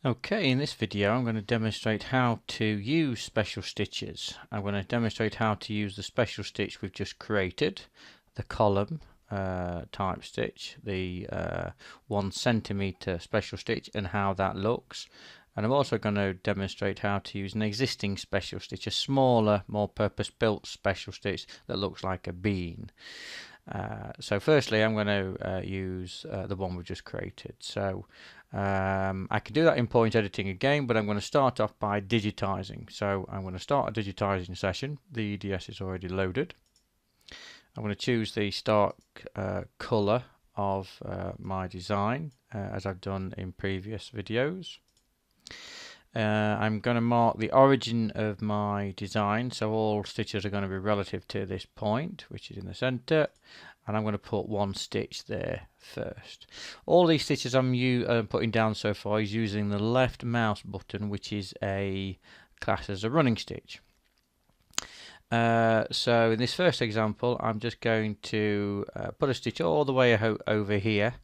Okay, in this video I'm going to demonstrate how to use special stitches. I'm going to demonstrate how to use the special stitch we've just created, the column type stitch, the 1 centimeter special stitch, and how that looks. And I'm also going to demonstrate how to use an existing special stitch, a smaller, more purpose-built special stitch that looks like a bean. So firstly I'm going to use the one we've just created. So I can do that in point editing again, but I'm going to start off by digitizing. So I'm going to start a digitizing session. The EDS is already loaded. I'm going to choose the start color of my design as I've done in previous videos. I'm going to mark the origin of my design, so all stitches are going to be relative to this point, which is in the center, and I'm going to put 1 stitch there first. All these stitches I'm putting down so far is using the left mouse button, which is classed as a running stitch. So in this first example I'm just going to put a stitch all the way over here.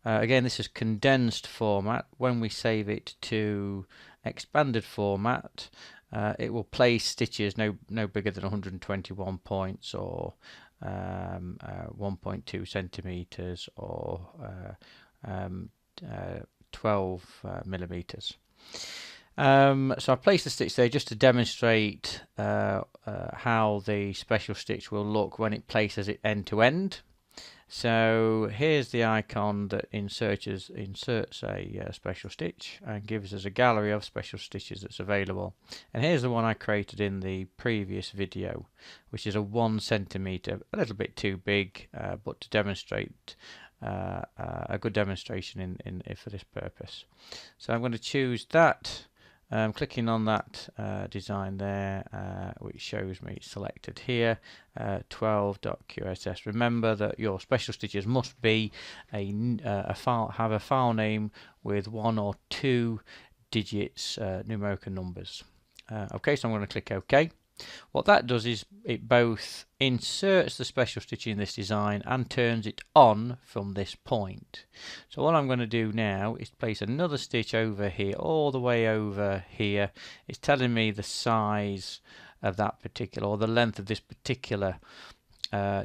Again, this is condensed format. When we save it to expanded format, it will place stitches no bigger than 121 points or 1.2 centimeters or 12 millimeters. So I placed the stitch there just to demonstrate how the special stitch will look when it places it end to end. So here's the icon that inserts a special stitch and gives us a gallery of special stitches that's available. And here's the one I created in the previous video, which is a 1 centimeter, a little bit too big, but to demonstrate a good demonstration for this purpose. So I'm going to choose that. Clicking on that design there, which shows me selected here, 12.qss. Remember that your special stitches must be have a file name with 1 or 2 digits, numerical numbers. Okay, so I'm going to click OK. What that does is it both inserts the special stitch in this design and turns it on from this point. So what I'm going to do now is place another stitch over here, all the way over here. It's telling me the size of that particular, or the length of this particular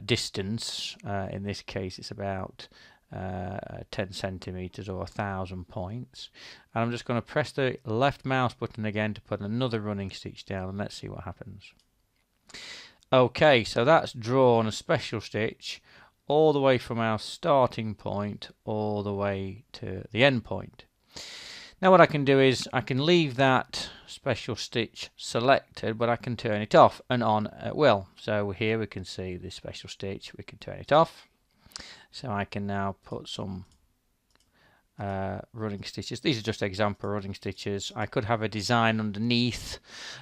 distance. In this case it's about 10 centimeters or 1,000 points, and I'm just going to press the left mouse button again to put another running stitch down, and let's see what happens. Okay, so that's drawn a special stitch all the way from our starting point all the way to the end point. Now what I can do is I can leave that special stitch selected, but I can turn it off and on at will. So here we can see the special stitch, we can turn it off. So I can now put some running stitches. These are just example running stitches. I could have a design underneath,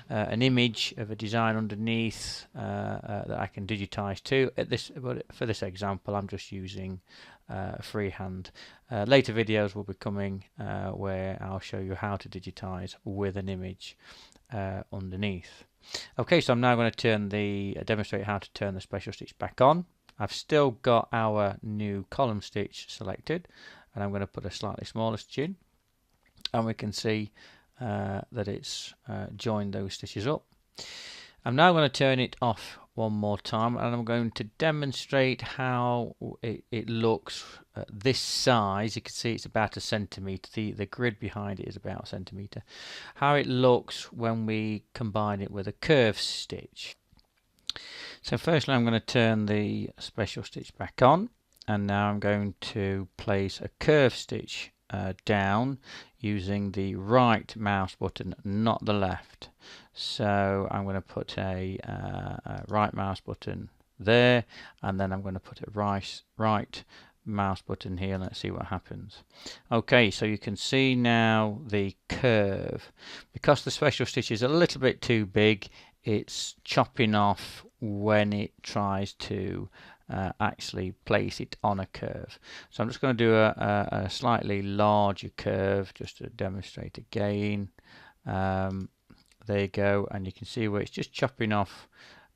an image of a design underneath that I can digitize too. But for this example, I'm just using freehand. Later videos will be coming where I'll show you how to digitize with an image underneath. Okay, so I'm now going to demonstrate how to turn the special stitch back on. I've still got our new column stitch selected, and I'm going to put a slightly smaller stitch in, and we can see that it's joined those stitches up. I'm now going to turn it off one more time, and I'm going to demonstrate how it looks at this size. You can see it's about 1 centimeter. The grid behind it is about 1 centimeter. How it looks when we combine it with a curved stitch. So firstly I'm going to turn the special stitch back on, and now I'm going to place a curved stitch down using the right mouse button, not the left. So I'm going to put a right mouse button there, and then I'm going to put a right mouse button here. Let's see what happens. Okay, so you can see now the curve. Because the special stitch is a little bit too big, it's chopping off when it tries to actually place it on a curve. So I'm just going to do a slightly larger curve just to demonstrate again. There you go, and you can see where it's just chopping off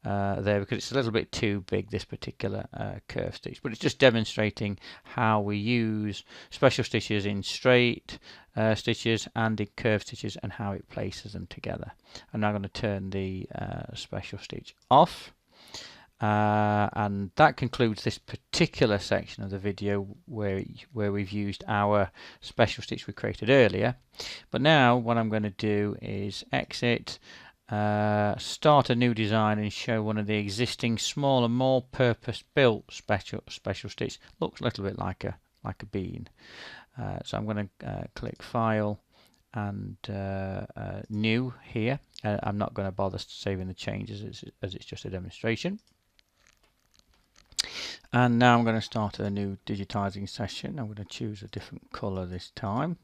there, because it's a little bit too big, this particular curve stitch, but it's just demonstrating how we use special stitches in straight stitches and in curved stitches and how it places them together. I'm now going to turn the special stitch off. And that concludes this particular section of the video where we've used our special stitch we created earlier. But now what I'm going to do is exit, start a new design and show one of the existing smaller, more purpose-built special stitch. Looks a little bit like a bean. So I'm going to click File and New here. I'm not going to bother saving the changes as it's just a demonstration. And now I'm going to start a new digitizing session. I'm going to choose a different color this time,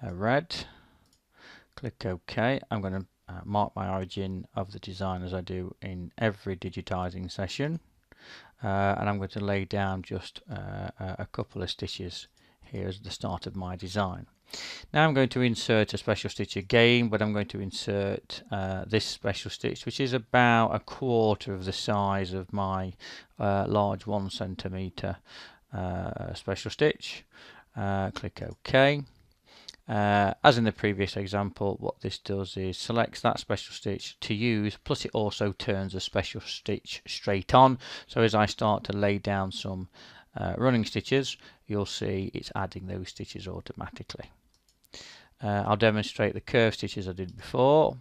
red. Click OK. I'm going to mark my origin of the design as I do in every digitizing session, and I'm going to lay down just a couple of stitches here as the start of my design. Now I'm going to insert a special stitch again, but I'm going to insert this special stitch, which is about 1/4 of the size of my large 1 centimeter special stitch. Click OK. As in the previous example, what this does is selects that special stitch to use, plus it also turns a special stitch straight on. So as I start to lay down some running stitches, you'll see it's adding those stitches automatically. I'll demonstrate the curve stitches I did before.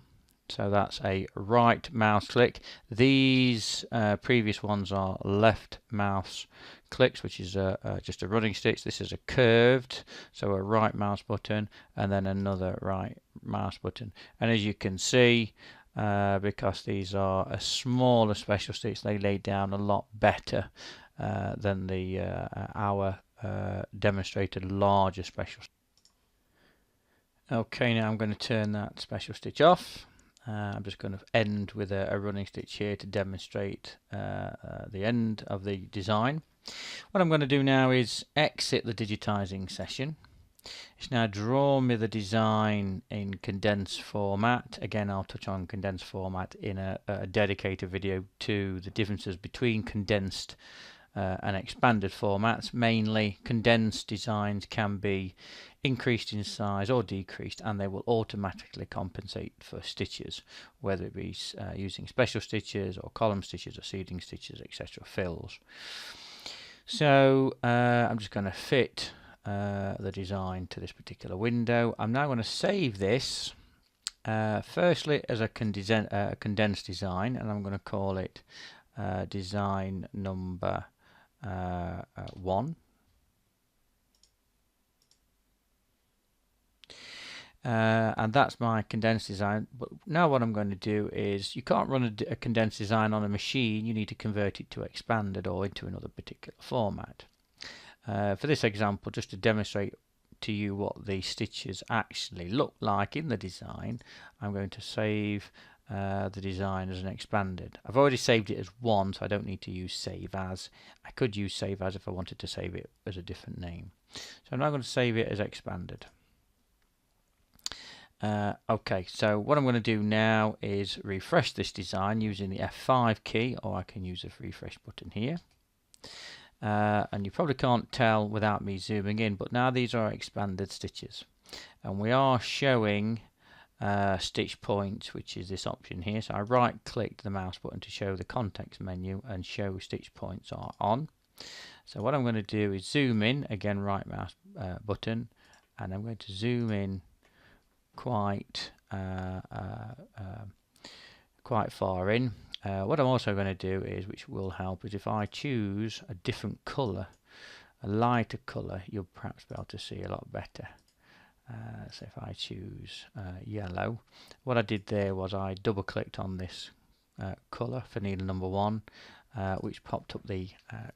So that's a right mouse click. These previous ones are left mouse clicks, which is just a running stitch. This is a curved, so a right mouse button and then another right mouse button. And as you can see, because these are a smaller special stitch, they lay down a lot better than the our demonstrated larger special stitch. Okay, now I'm going to turn that special stitch off. I'm just going to end with a running stitch here to demonstrate the end of the design. What I'm going to do now is exit the digitizing session. It's now drawn me the design in condensed format. Again, I'll touch on condensed format in a dedicated video to the differences between condensed and expanded formats. Mainly, condensed designs can be increased in size or decreased, and they will automatically compensate for stitches, whether it be using special stitches or column stitches or seeding stitches, etc. fills. So I'm just going to fit the design to this particular window. I'm now going to save this firstly as a condensed design, and I'm going to call it design number 1. And that's my condensed design. But now what I'm going to do is, you can't run a condensed design on a machine. You need to convert it to expanded or into another particular format. For this example, just to demonstrate to you what the stitches actually look like in the design, I'm going to save the design as an expanded. I've already saved it as 1, so I don't need to use save as. I could use save as if I wanted to save it as a different name. So I'm now going to save it as expanded. Okay, so what I'm going to do now is refresh this design using the F5 key, or I can use the refresh button here. And you probably can't tell without me zooming in, but now these are expanded stitches, and we are showing stitch points, which is this option here. So I right clicked the mouse button to show the context menu, and show stitch points are on. So what I'm going to do is zoom in, again right mouse button, and I'm going to zoom in quite far in. What I'm also going to do is, which will help, is if I choose a different colour, a lighter colour, you'll perhaps be able to see a lot better. So if I choose yellow, what I did there was I double clicked on this colour for needle number 1, which popped up the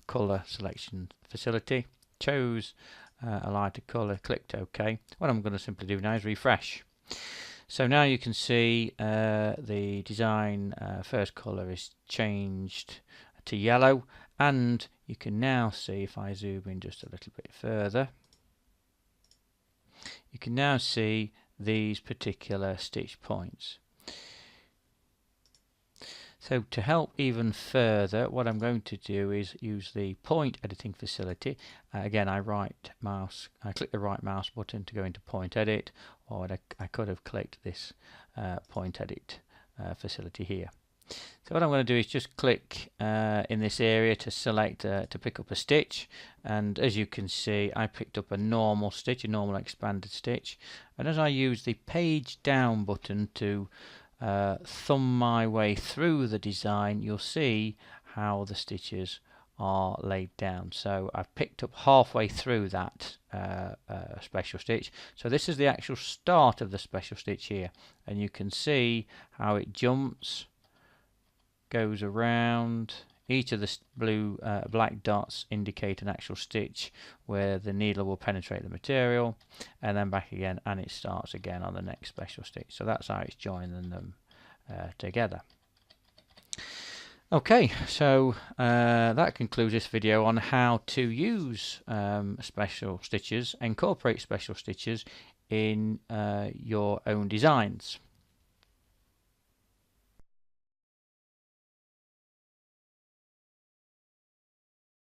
colour selection facility, chose a lighter colour, clicked OK. What I'm going to simply do now is refresh. So now you can see the design first colour is changed to yellow, and you can now see, if I zoom in just a little bit further, you can now see these particular stitch points. So to help even further, what I'm going to do is use the point editing facility. Again, I click the right mouse button to go into point edit, or I could have clicked this point edit facility here. So what I'm going to do is just click in this area to select to pick up a stitch, and as you can see I picked up a normal stitch, a normal expanded stitch, and as I use the page down button to thumb my way through the design, you'll see how the stitches are laid down. So I've picked up halfway through that special stitch. So this is the actual start of the special stitch here, and you can see how it jumps, goes around. Each of the black dots indicate an actual stitch where the needle will penetrate the material, and then back again, and it starts again on the next special stitch. So that's how it's joining them together. Okay, so that concludes this video on how to use special stitches, incorporate special stitches in your own designs.